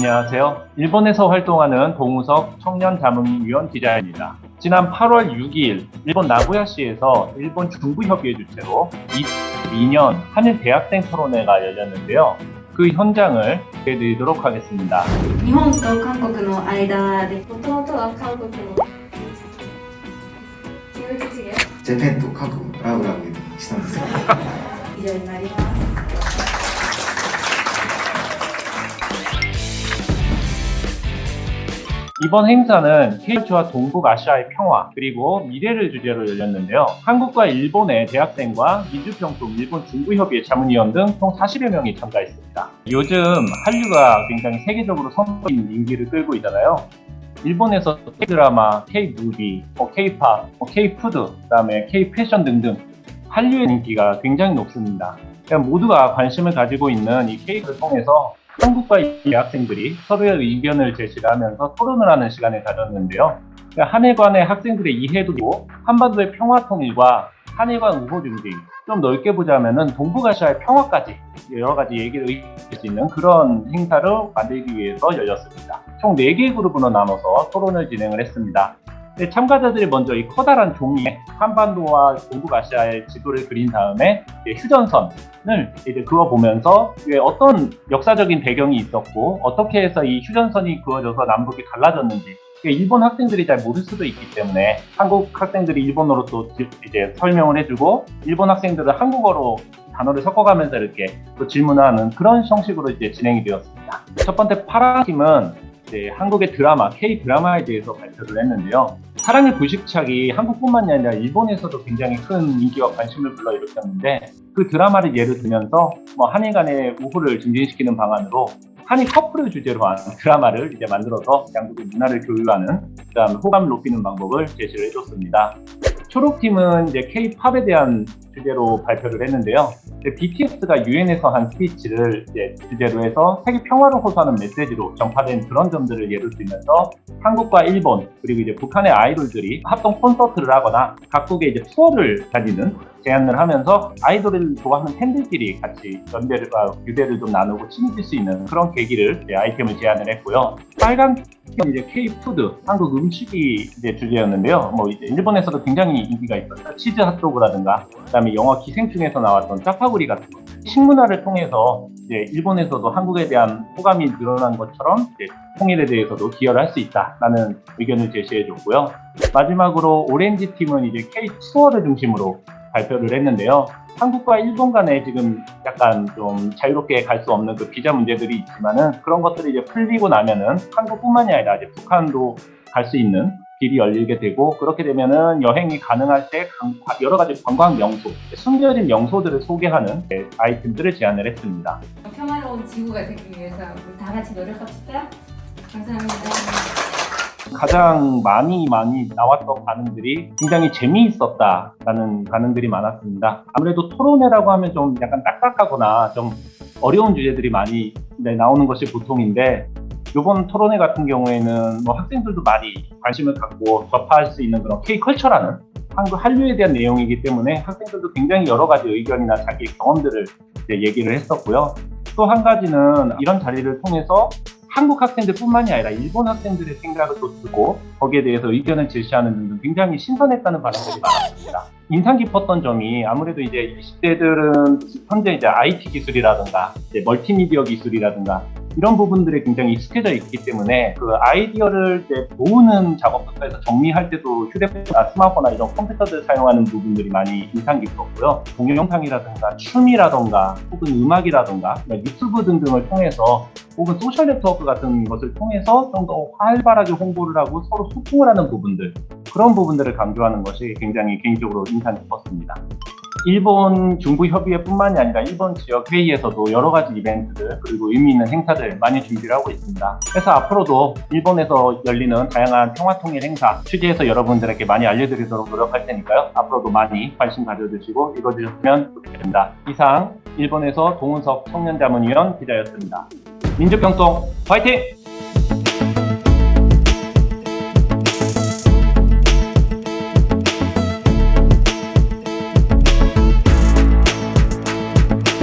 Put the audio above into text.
안녕하세요. 일본에서 활동하는 동우석 청년자문위원 기자입니다. 지난 8월 6일 일본 나고야시에서 일본 중부협의회 주최로 2022년 한일 대학생 토론회가 열렸는데요. 그 현장을 보여드리도록 하겠습니다. 日本と韓国の間で、もともとは韓国のキムチチゲジャパンと韓国ラブラブしたんですよ。以上になります。 이번 행사는 K주와 동북아시아의 평화 그리고 미래를 주제로 열렸는데요. 한국과 일본의 대학생과 민주평통 일본 중부협의회 자문위원 등 총 40여 명이 참가했습니다. 요즘 한류가 굉장히 세계적으로 선보이는 인기를 끌고 있잖아요. 일본에서 K드라마, K무비, K팝, K푸드, 그다음에 K패션 등등 한류의 인기가 굉장히 높습니다. 모두가 관심을 가지고 있는 이 K를 통해서 한국과 이 대학생들이 서로의 의견을 제시를 하면서 토론을 하는 시간을 가졌는데요. 한일 간의 학생들의 이해도 한반도의 평화 통일과 한일 간 우호 중지 좀 넓게 보자면은 동북아시아의 평화까지 여러 가지 얘기를 의견할 수 있는 그런 행사를 만들기 위해서 열렸습니다. 총 4개의 그룹으로 나눠서 토론을 진행을 했습니다. 참가자들이 먼저 이 커다란 종이에 한반도와 동북아시아의 지도를 그린 다음에 휴전선을 이제 그어보면서 어떤 역사적인 배경이 있었고 어떻게 해서 이 휴전선이 그어져서 남북이 갈라졌는지 일본 학생들이 잘 모를 수도 있기 때문에 한국 학생들이 일본어로 또 이제 설명을 해주고 일본 학생들은 한국어로 단어를 섞어가면서 이렇게 또 질문하는 그런 형식으로 이제 진행이 되었습니다. 첫 번째 파란 팀은 한국의 드라마, K-드라마에 대해서 발표를 했는데요. 사랑의 불식착이 한국뿐만이 아니라 일본에서도 굉장히 큰 인기와 관심을 불러일으켰는데 그 드라마를 예로 들면서 한일 간의 우호를 증진시키는 방안으로 한일 커플을 주제로 한 드라마를 이제 만들어서 양국의 문화를 교류하는 그다음 호감을 높이는 방법을 제시를 해줬습니다. 초록팀은 이제 K-팝에 대한 주제로 발표를 했는데요. BTS가 유엔에서 한 스피치를 이제 주제로 해서 세계 평화를 호소하는 메시지로 전파된 그런 점들을 예를 들면서 한국과 일본 그리고 이제 북한의 아이돌들이 합동 콘서트를 하거나 각국의 이제 투어를 다니는 제안을 하면서 아이돌을 좋아하는 팬들끼리 같이 연대를과 유대를 좀 나누고 친해질 수 있는 그런 계기를 아이템을 제안을 했고요. 빨간 팀은 이제 K-푸드, 한국 음식이 이제 주제였는데요. 이제 일본에서도 굉장히 인기가 있었어요. 치즈 핫도그라든가, 그다음에 영화 기생충에서 나왔던 짜파구리 같은 것. 식문화를 통해서 이제 일본에서도 한국에 대한 호감이 늘어난 것처럼 이제 통일에 대해서도 기여를 할 수 있다라는 의견을 제시해줬고요. 마지막으로 오렌지 팀은 이제 K 투어를 중심으로 발표를 했는데요. 한국과 일본 간에 지금 약간 좀 자유롭게 갈 수 없는 그 비자 문제들이 있지만은 그런 것들이 이제 풀리고 나면은 한국뿐만이 아니라 이제 북한도 갈 수 있는 길이 열리게 되고 그렇게 되면은 여행이 가능할 때 여러 가지 관광 명소, 숨겨진 명소들을 소개하는 아이템들을 제안을 했습니다. 평화로운 지구가 되기 위해서 우리 다 같이 노력합시다. 감사합니다. 가장 많이 나왔던 반응들이 굉장히 재미있었다라는 반응들이 많았습니다. 아무래도 토론회라고 하면 좀 약간 딱딱하거나 좀 어려운 주제들이 많이 나오는 것이 보통인데 이번 토론회 같은 경우에는 학생들도 많이 관심을 갖고 접할 수 있는 그런 K컬처라는 한국 한류에 대한 내용이기 때문에 학생들도 굉장히 여러 가지 의견이나 자기의 경험들을 얘기를 했었고요. 또 한 가지는 이런 자리를 통해서 한국 학생들뿐만이 아니라 일본 학생들의 생각을 또 듣고 거기에 대해서 의견을 제시하는 등등 굉장히 신선했다는 반응들이 많았습니다. 인상 깊었던 점이 아무래도 이제 20대들은 현재 이제 IT 기술이라든가 이제 멀티미디어 기술이라든가 이런 부분들에 굉장히 익숙해져 있기 때문에 그 아이디어를 이제 모으는 작업부터 해서 정리할 때도 휴대폰이나 스마트폰이나 이런 컴퓨터들 사용하는 부분들이 많이 인상 깊었고요. 동영상이라든가 춤이라든가 혹은 음악이라든가 유튜브 등등을 통해서 혹은 소셜 네트워크 같은 것을 통해서 좀 더 활발하게 홍보를 하고 서로 소통을 하는 부분들 그런 부분들을 강조하는 것이 굉장히 개인적으로 인상 깊었습니다. 일본 중부협의회뿐만이 아니라 일본 지역 회의에서도 여러 가지 이벤트들 그리고 의미 있는 행사들 많이 준비를 하고 있습니다. 그래서 앞으로도 일본에서 열리는 다양한 평화통일 행사 취재해서 여러분들에게 많이 알려드리도록 노력할 테니까요. 앞으로도 많이 관심 가져주시고 읽어주셨으면 좋겠습니다. 이상 일본에서 동은석 청년자문위원 기자였습니다. 민주평통 화이팅!